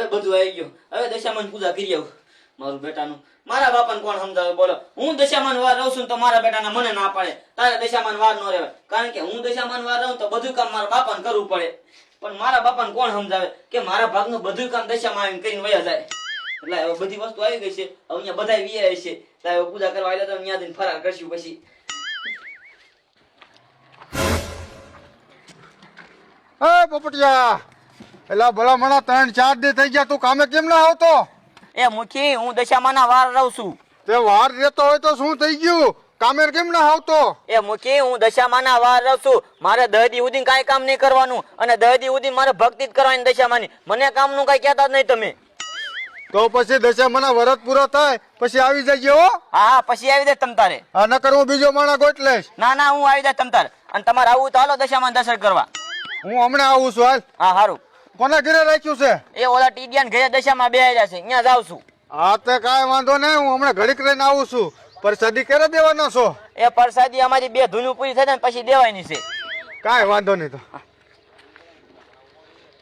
હવે બધું આવી ગયું. હવે દશામાની પૂજા કરી આવું મારું બેટાનું. મારા બાપાને કોણ સમજાવે બોલો? હું દશામાન વાર રહું છું તો મારા બેટાના મને ના પાડે તારે દશામાન વાર નો રહેવાય, કારણ કે હું દશામાન વાર રહું તો બધું કામ મારા બાપાને કરવું પડે. પણ મારા બાપાને કોણ સમજાવે કે મારા ભાગનું બધું કામ દશામાં આવીને કરીને વયા જાય. એટલે હવે બધી વસ્તુ આવી ગઈ છે. હવે અહીંયા બધા વીઆઈ છે. એટલે હવે પૂજા કરવા આવેલા તો અહીંયા જઈને ફરાર કરશું પછી. એ પોપટિયા, એલા ભલા મણા 3-4 દી થઈ ગયા, તું કામે કેમ ના આવતો? એ મુખી, હું દશામાના વાર રહું છું. તે વાર રહેતો હોય તો શું થઈ ગયું? કામે કેમ ના આવતો? એ મુખી, હું દશામાના વાર રહું છું. મારે 10 દી સુધી કાંઈ કામ નહીં કરવાનું અને 10 દી સુધી મારે ભક્તિ જ કરવાની દશામાની. મને કામનું કાંઈ કહેતા જ નહીં તમે. તો પછી દશામાના વરત પૂરો થાય પછી આવી જજે હો. હા, પછી આવી જાય તમ તારે. હા, નકર હું બીજો માણા ગોત લઈશ. ના, હું આવી જાય તમ તારે. અને તમારે આવું તો હાલો દશામાન દર્શન કરવા. હું હમણાં આવું છું. હાલ. હા, સારું. કોના ઘરે રાખ્યું છે? એ ઓલા ટીડિયાન ઘરે દશામાં બેહ્યા છે, ત્યાં જાઉં છું. હા, તે કાંઈ વાંધો નહીં, હું હમણાં ઘડીક રહીને આવું છું. પરસાદી ક્યારે દેવાના છો? એ પરસાદી અમારી 2 ધૂનું પૂરી થાય ને પછી દેવાની છે. કાંઈ વાંધો નહીં. તો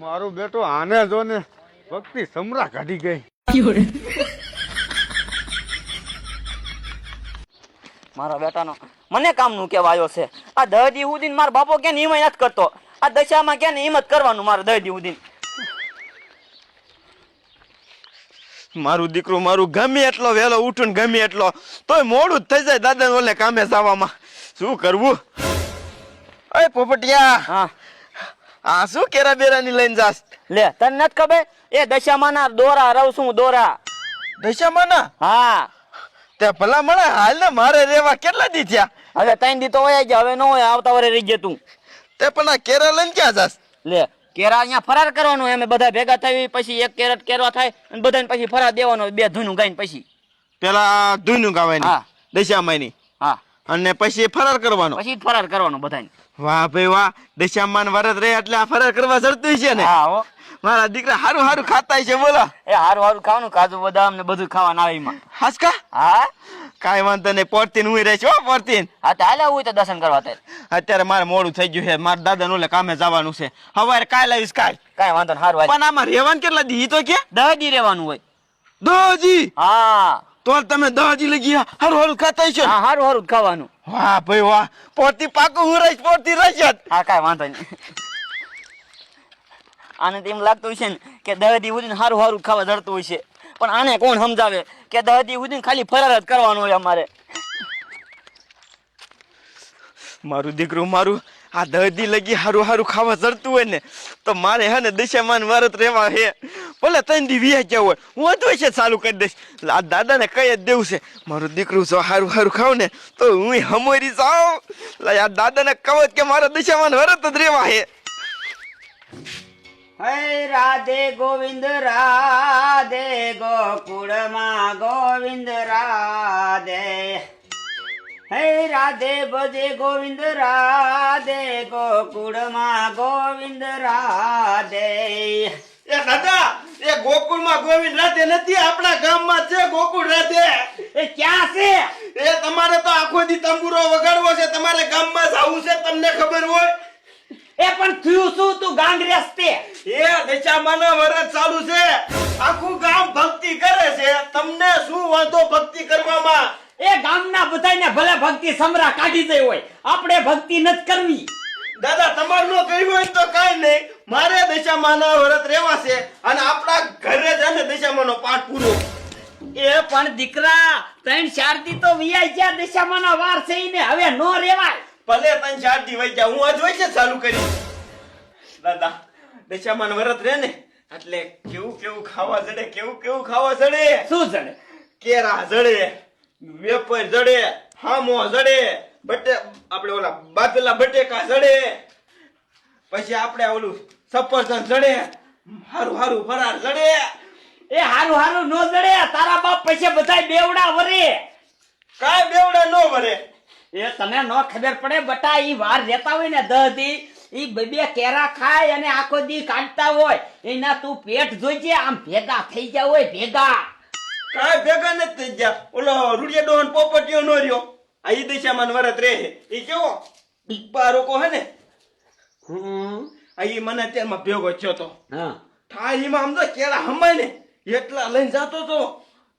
મારું બેટું આને જો ને ભક્તિ સમરા કાઢી ગઈ. મારા બેટાનો મને કામનું કેવા આવ્યો છે. આ 10 દી સુધી મારો બાપો કે હિંમત નથી કરતો. આ દશામાં કે હિંમત કરવાનું મારે 10 દી સુધી. મારું દીકરું મારું ગમે એટલો વહેલો ઉઠું ગમે એટલો તોય મોડું જ થઈ જાય દાદા ઓલે કામે જવામાં. શું કરવું? અય પોપટિયા, હા, આ શું કેરા બેરાની લઈને જાસ? લે તને નથી ખબર? એ દશામાના દોરા રહું છું, દોરા. દશામાના? હા. તે ભલા મળે હાલ ને મારે રેવા કેટલા દી થયા? હવે 3 દી તો હોય ગયા, હવે ન હોય, આવતા વરે રહી ગયા તું. તે પણ આ કેરા લઈને ક્યાં જાસ? લે કેરા અહીંયા ફરાર કરવાનો. અમે બધા ભેગા થઈ પછી 1 કેરેટ કેરવા થાય અને બધાને પછી ફરાર દેવાનો 2 ધૂનું ગાઈને પછી. પેલા ધૂનું ગાવાની? હા. દશામાની? હા. અને પછી ફરાર કરવાનો? પછી ફરાર કરવાનો બધાને. વાહ ભાઈ વાહ, દશામાન વરત રહે એટલે આ ફરાર કરવા જડતું છે ને? હા હો. મારા દીકરા હારું હારું ખાતા છે બોલો. એ હારું ખાવાનું, કાજુ બદામ ને બધું ખાવાનું આવે એમાં. હાસકા? હા. કાંઈ વાંધો નહીં, પોરતીન હું રહે છો પોરતીન. હા તો હાલે હું તો દર્શન કરવા થાય. અત્યારે મારે મોડું થઈ ગયું છે, મારા દાદા ઓલે કામે જવાનું છે. હવે કાલ આવીશ કાલ. કાંઈ વાંધો નહીં, હારું. પણ આમાં રહેવાનું કેટલા દી ઈ તો કે? 10 દી રહેવાનું હોય. દોજી? હા. તો તમે દોજી લઈ ગયા હારું હારું ખાતા છો? હા, હારું ખાવાનું. વાહ ભાઈ વાહ, પોરતી પાકું હું રહીશ, પોરતી રહીશ. હા, કાંઈ વાંધો નહીં. આને તો એમ લાગતું છે ને કે 10 દી સુધી હારું ખાવા જડતું હોય છે, પણ આને કોણ સમજાવે કે 10 દી સુધી ખાલી ફરાર જ કરવાનું હોય અમારે. મારું દીકરું મારું આ 10 દી લગી હારું હારું ખાવા જડતું હોય ને તો મારે હે ને દશામાન વરત રહેવા હે. ભલે 3 દી વ્યા ગયા હોય, હું અધું છે ચાલુ કરી દઈશ. આ દાદાને કઈ જ દેવું છે, મારું દીકરું જો હારું હારું ખાવ ને તો હું હમોરી જાઉં. આ દાદાને કહું કે મારા દશામાન વરત જ રહેવા હે. હે રાધે ગોવિંદ રાધે, ગોકુળમાં ગોવિંદ રાધે. હે રાધે ભજે ગોવિંદ રાધે, ગોકુળમાં ગોવિંદ રાધે. એ દાદા, એ ગોકુળમાં ગોવિંદ રાધે નથી, આપણા ગામમાં છે ગોકુળ રાધે. એ ક્યાં છે? એ તમારે તો આખો દી તંબુરો વગાડવો છે, તમારે ગામમાં જવું છે, તમને ખબર હોય? એ પણ થયું શું? તું ગાંગરેસ તે? એ દશામાના વરત ચાલુ છે, આખું ગામ ભક્તિ કરે છે, તમને શું વાંધો ભક્તિ કરવામાં? એ ગામના બધાયને ભલે ભક્તિ સમરા કાઢી દઈ હોય, આપણે ભક્તિ નથી કરવી. દાદા તમારું નો કહ્યું હોય તો કાઈ નહીં, મારે દશામાના વરત રહેવા છે અને આપણા ઘરે જ અને દશામાનો પાઠ પૂરો. એ પણ દીકરા 3-4 દી તો વિયાઈ ગયા, દશામાના વાર છે ઈને હવે નો રેવાય. ભલે 3-4 દી વઈ ગયા, હું આજ હોય છે ચાલુ કરી. દાદા દશામાન વરત રહે ને એટલે કેવું કેવું ખાવા જડે, કેવું કેવું ખાવા જડે. શું જડે? કેરા જડે, વેપર જડે, હામો જડે, આપણે ઓલા બાફેલા બટેકા જડે, પછી આપણે ઓલું સફરજન જડે, હારું હારું ફરાર જડે. એ હારું નો જડે, તારા બાપ પછી બધાય બેવડા વરે. કાઈ બેવડા નો વરે. એ તને નો ખબર પડે બટા, ઈ વાર રહેતા હોય ને 10 દી, ઈ 2 કેરા ખાય અને આખો દી કાઢતા હોય, એના તું પેટ જોઈજે, આમ ભેગા થઈ ગયા હોય ભેગા. કાઈ ભેગા નથી થઈ ગયા. ઓલો રૂડિયા ડોહન પોપટીયો નો રહ્યો, આ ઈ દશામાન વરત રહે. ઈ કેવો બારોકો હે ને, આ ઈ મને અત્યારમાં ભેગો થયો તો. હા. થાળીમાં આમ તો કેળા હમાય ને એટલા લઈને જાતો તો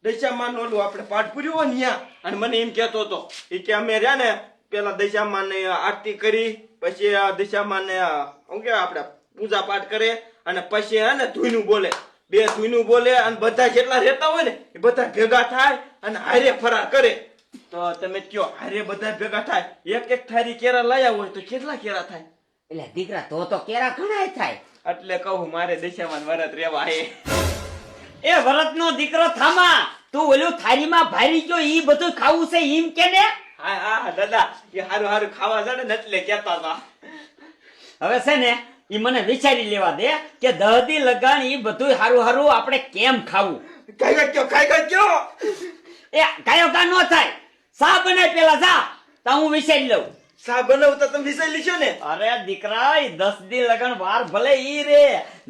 દશામાન ઓલું આપણે પાઠ પૂર્યું હોય ને ન્યા. અને મને એમ કહેતો હતો એ કે અમે રહ્યા ને પેલા દશામાન ને આરતી કરી પછી આ દશામાન ને શું કહેવાય આપણે પૂજા પાઠ કરે અને પછી હે ને ધૂયનું બોલે, બે ધૂયનું બોલે અને બધા જેટલા રહેતા હોય ને એ બધા ભેગા થાય અને હારે ફરાર કરે. તો તમે કયો હારે બધા ભેગા થાય એક એક થારી કેરા લાયા હોય તો કેટલા કેરા થાય? એટલે દીકરા તો કેરા ઘણા થાય. એટલે કહું મારે દશામાન વરત રેવા હે. એ વરતનો દીકરો થામા, તું ઓલું થાળીમાં ભારી ગયો ઈ બધું ખાવું છે ઈમ કે ને? હા હા દાદા એ હારું હારું ખાવા જડે ને એટલે કેતા હતા. હવે છે ને ઈ મને વિચારી લેવા દે કે દહદી લગાણ ઈ બધું હારું હારું આપણે કેમ ખાવું. ખાઈ ગયો એ કાયો કા નો થાય, સા બનાય પેલા જા તા હું વિચારી લઉં. સા બનાવતા તમે વિચારી લીશો ને? અરે દીકરા ઈ 10 દી લગન વાર ભલે ઈ રે,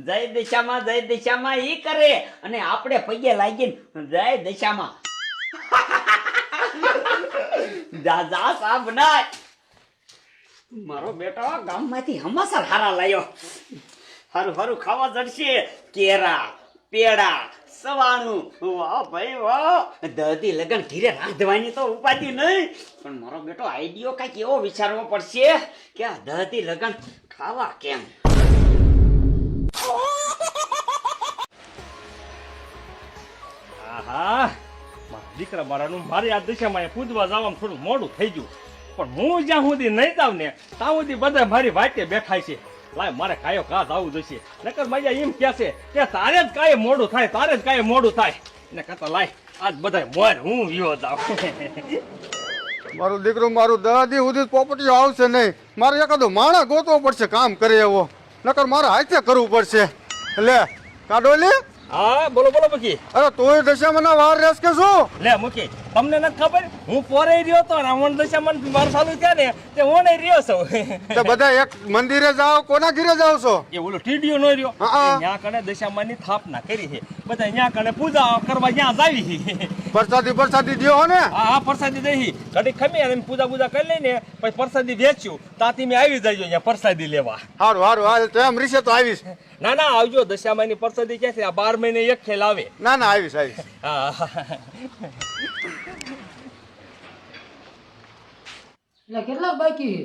જય દિશામાં ઈ કરે અને આપણે પગે લાગીને જય દિશામાં જા સા બનાય. મારો બેટો ગામમાંથી હમાસર હારા લાયો, હારું હારું ખાવા જડશે. કેરા, પેડા, સવાણું, વાહ ભાઈ વાહ. દહદી લગન ઘીરે રાંધવાની તો ઉપાધિ નહીં, પણ મારો બેટો આઈડિયો કઈક એવો વિચારવો પડશે કે આ દહદી લગન ખાવા કેમ. આહા મારા દીકરા મારાનું મારી આ દિશામાં પૂજવા જવામાં થોડું મોડું થઈ ગયું, પણ હું જ્યાં સુધી નહીં જાઉં ને ત્યાં સુધી બધા મારી વાટે બેઠા છે. લાય મારે કાયો કાચ આવું જોઈશે, નકર મજા એમ કહેશે કે તારે જ કાંઈ મોડું થાય, તારે જ કાંઈ મોડું થાય. ને કરતા લાય આજ બધા મોર હું વિયો જાઉં. મારું દીકરું મારું 10 દી સુધી પોપટીઓ આવશે નહીં. મારે એકાદો માણસ ગોતવો પડશે કામ કરે એવો, નકર મારે હાથે કરવું પડશે. લે કાડોલી, હા બોલો બોલો મૂકી. અરે તોય દશામાના વાર રહેશ કે શું? લે મૂકી, તમને નથી ખબર હું પોરે રહ્યો તો ને હું દશામાં વાર ચાલુ થયા ને તે હું નહીં રહ્યો છું. તો બધા એક મંદિરે જાઓ, કોના ઘીરે જાવ છો? એ ઓલો ટીડીયો નો રહ્યો હા. ત્યાં કણે દશામાની સ્થાપના કરી છે, બધા ત્યાં કણે પૂજા કરવા ત્યાં જાવી. પ્રસાદી દ્યો હો ને? હા પ્રસાદી દઈ ઘડી ખમી અને પૂજા કરી લઈને પછી પ્રસાદી વેચ્યું ત્યાંથી મેં આવી જજો અહીંયા પ્રસાદી લેવા. હારું હારું હાલ તેમ રીશે તો આવીશ. ના ના આવજો, દશામાની પ્રસાદી ક્યાં છે? આ 12 મહિને એક ખેલ આવે. ના ના આવીશ આવીશ. હા એટલે કેટલા બાકી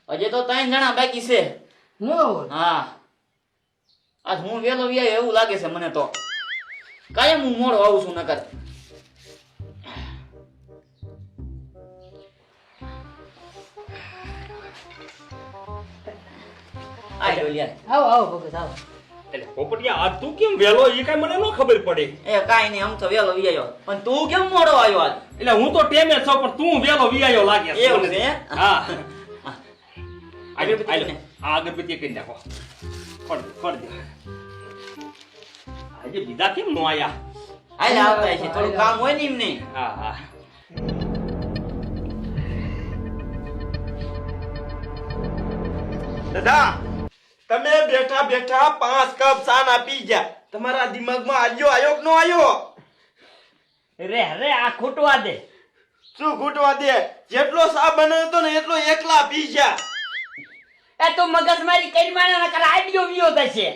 હજી તો 3 જણા બાકી છે. હું હા આજ હું વેલો વ્યાય એવું લાગે છે મને તો. કાયમ હું મોડો આવું છું નકર. આય ડોલિયા. આવો ભગત આવો. એટલે પોપટિયા આ તું કેમ વેલો એ કઈ મને ન ખબર પડે. એ કાઈ નહીં, આમ તો વેલો વ્યાયો, પણ તું કેમ મોડો આવ્યો આજ? એટલે હું તો ટેમે છો પણ તું વેલો વિયાયો લાગે છે. એવું છે હે? હા અગરબત્તી ને? આ અગરબત્તી કરી નાખો. ફળ દે. આજે બીજા કેમ નો આયા? હાલ આવતા છે, થોડું કામ હોય ને એમને. હા હા દાદા તમે બેઠા બેઠા 5 કપ ચા ના પી ગયા, તમારા દિમાગમાં આયો કે નો આયો? રે આ ખૂટવા દે. શું ઘૂંટવા દે? જેટલો ચા બનાવ્યો તો ને એટલો એકલા પી ગયા. એ તો મગજમારી કરી માને નકર આઈડિયો વિયો થશે.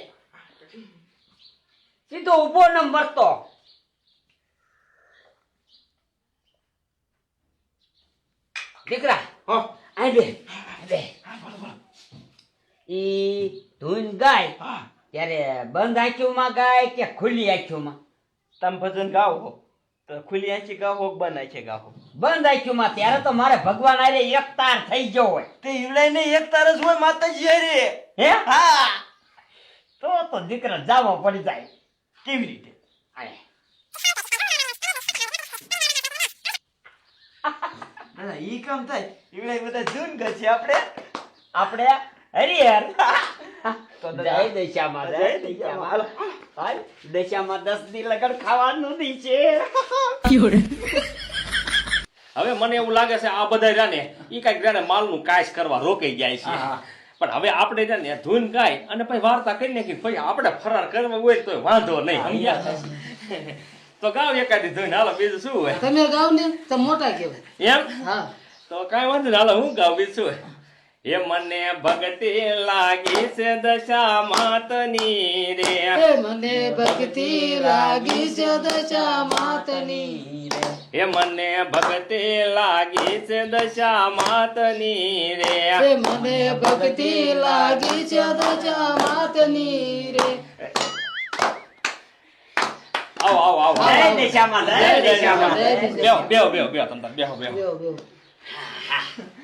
સીધો ઊભો નંબર તો. દીકરા હા આઈ બે. ઈ ધૂન ગાય ત્યારે બંધ આંખોમાં ગાય કે ખુલ્લી આંખોમાં? તમે ભજન ગાઓ તો ખુલ્લી આંખી ગાઓ બંધ આંખી ગાઓ? બંધ આંખોમાં. ત્યારે તો મારે ભગવાન આરે એક તાર થઈ ગયો હોય. તે ઈવડાઈ ને એક તારસ હોય માતાજી હારે. હે હા તો દીકરા જાવો પડી જાય. કેવી રીતે? આય. દાદા ઈ કામ થાય ઈવડાઈ બધા જૂન ગઈ છે આપણે હરિહર તો જય દશામાં, જય દશામાં. હાલો. હાલ, દશામાં 10 દી લગન ખાવાનું દી છે. હવે મને એવું લાગે છે આ બધા રહ્યા ને ઈ કઈક રહ્યા ને માલનું કાશ કરવા રોકાઈ જાય છે. પણ હવે આપણે રહ્યા ને ધૂન ગાય અને પછી વાર્તા કરી નાખી પછી આપણે ફરાર કરવા હોય તો વાંધો નહીં. સમજ્યા? તો ગાવ એકાદી ધૂન હાલો, બીજું શું હોય? તમે ગાવ ને તો મોટા કહેવાય. એમ હા તો કાંઈ વાંધો નહીં, હાલો હું ગાવ બીજું શું હોય? એ મને ભક્તિ લાગી છે દશા માતની રે એ મને ભક્તિ લાગી છે દશા માતની રે એ મને ભક્તિ લાગી છે દશા માતની રે એ મને ભક્તિ લાગી છે દશા માતની રે આવો આવો આવો જય દિશામાં જય દિશામાં બેહો તમ તાર બેહો બેહો બેહો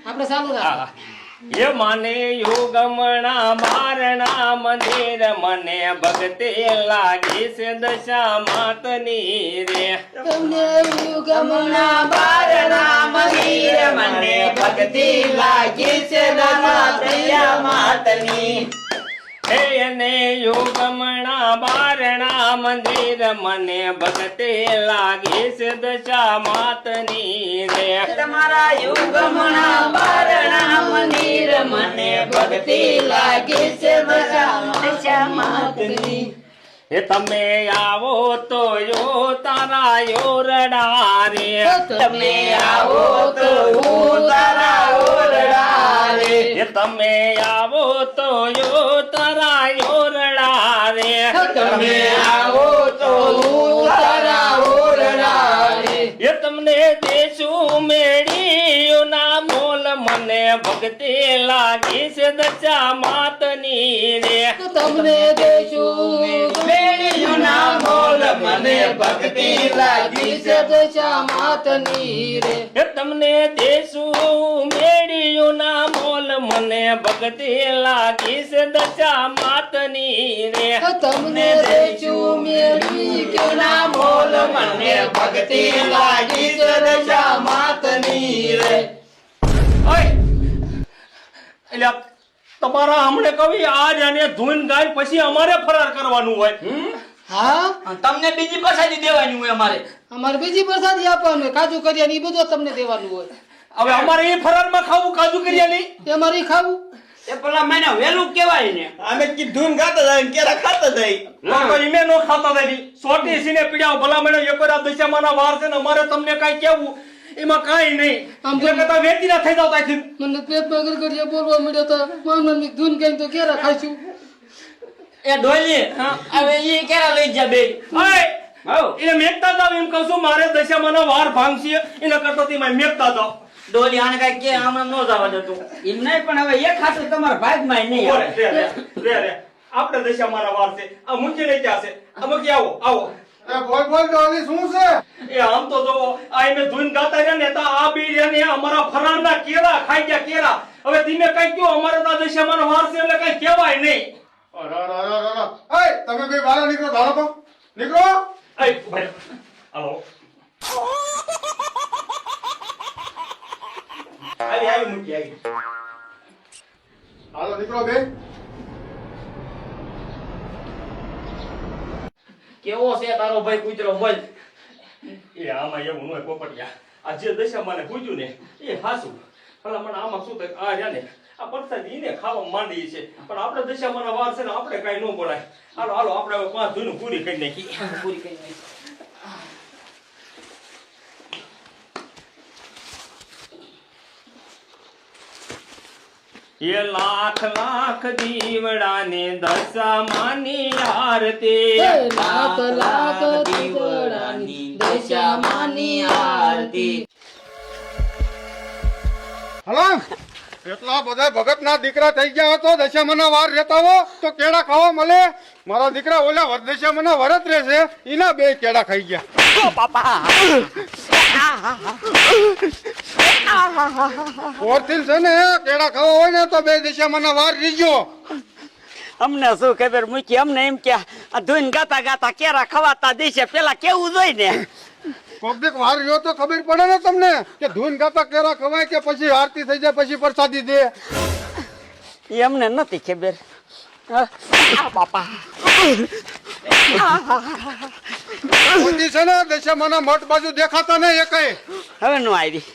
આપણે ચાલુ રાખ હા એ મને યુગમણા બારણા મંદિર મને ભક્તિ લાગી છે દશા માતની રે તમને યુગમના બારણા મંદિર મને ભક્તિ લાગી છે દશા માતની હે એને યુગમણા બારણા મંદિર મને ભક્તિ લાગી છે દશા માતની રે તમારા યુગમના બારણા મંદિર મને ભક્તિ લાગી છે દશા માતની હે તમે આવો તો યો તારા યોરડા રે તમે આવો તો હું તારા ઓરડા રે હે તમે આવો તો યો તારા યોરડા રે તમે આવો તો હું તારા ઓરડા રે એ તમને દેશું મેળ્યું ના મોલ મને ભક્તિ લાગી છે દશા માતની રે તમને દેશું મેળ્યું ના મોલ મને ભક્તિ લાગી છે દશા માતની રે એ તમને દેશું મેળ્યું ના મોલ મને ભક્તિ લાગી છે દશા માતની રે તમને દેશું મેળ્યું ના મોલ મને ભક્તિ લાગી છે દશા માતની રે ઓય એટલે તમારા હમણે કવિ આજ અને ધૂન ગાય પછી અમારે ફરાર કરવાનું હોય હા અને તમને બીજી પ્રસાદી દેવાની હોય અમારે અમારે બીજી પ્રસાદી આપવાનું હોય કાજુ કરિયા ની બધું તમને દેવાનું હોય હવે અમારે એ ફરારમાં ખાવું કાજુ કરિયાની તે અમારે ખાવું એ પેલા મને વેલું કેવાય ને અમે કીધું ગાતા જાય ને કેરા ખાતા જાય તો ઈમે નો ખાતા દેવી સોટી સીને પીડ્યા ભલા મને એકરા દશામાના વાર છે ને અમારે તમને કાઈ કેવું એમાં કાઈ નહીં આમ એટલે કતા વેચીના થઈ જાવ તાથી મને પેટમાં ગરગડિયા બોલવા મળ્યો તો માનવાની ધૂન ગઈ તો કેરા ખાઈશું એ ડોલી હવે ઈ કેરા લઈ જા બે ઓય હઉ એને મેકતા જાવ એમ કહું છું મારે દશામાના વાર ભાંગશે એના કરતા તી મેકતા જાવ ડોલી આને કઈ કે આમાં નો જવા દેતું એમ નહીં પણ હવે એક હાથું તમારા ભાગમાં નહીં ઓરે, આવે રે આપણે દશામાના વાર છે આ મૂકી લઈ ક્યાં છે અમે કે આવો એ બોલ ડોલી શું છે એ આમ તો જો આ એને ધૂન ગાતા રહ્યા ને તો આ બી રહ્યા ને અમારા ફરારના કેરા ખાઈ ગયા કેરા હવે ધીમે કઈ કયો અમારે તો દશામાનો વાર છે એટલે કઈ કહેવાય નહીં એ તમે કઈ બહાર નીકળો ધારો તો નીકળો એ ભાઈ હાલો આવી મૂકી આવી હાલો નીકળો બે કેવો છે તારો ભાઈ કૂતરો બોલ એ આમાં એવું ન હોય પોપટિયા આ જે દશામાને પૂજ્યું ને એ હાસું ભલા મને આમાં શું થાય આ રહ્યા ને આ પરસાદી ઈને ખાવા માંડી છે પણ આપણે દશામાના વાર છે ને આપણે કઈ ન બોલાય હાલો હાલો આપણે હવે 5 ધૂન પૂરી કરી નાખી પૂરી કરી નાખી. એ લાખ લાખ દીવડાને દશામાની આરતી લાખ લાખ દીવડાની દશામાની આરતી હલો એટલા બધા ભગત ના દીકરા થઈ ગયા તો દશામાના વાર રહેતા હો તો કેળા ખાવા મળે મારા દીકરા ઓલા દશામાના વરત રહેશે એના બે કેળા ખાઈ ગયા ઓરથી છે ને કેળા ખાવા હોય ને તો બે દશામાના વાર રીજો અમને શું ખબર મૂકી અમને એમ કે આ ધૂન ગાતા ગાતા કેરા ખવાતા દેશે પેલા કેવું જોઈ ને કોક વાર રહ્યો તો ખબર પડે ને તમને કે ધૂન ગાતા કેળા ખવાય કે પછી આરતી થઈ જાય પછી પ્રસાદી દે એ અમને નથી ખબર બાપા બુદ્ધિ છે ને દશામાના મઠ બાજુ દેખાતા નહીં એ કઈ હવે નો આવી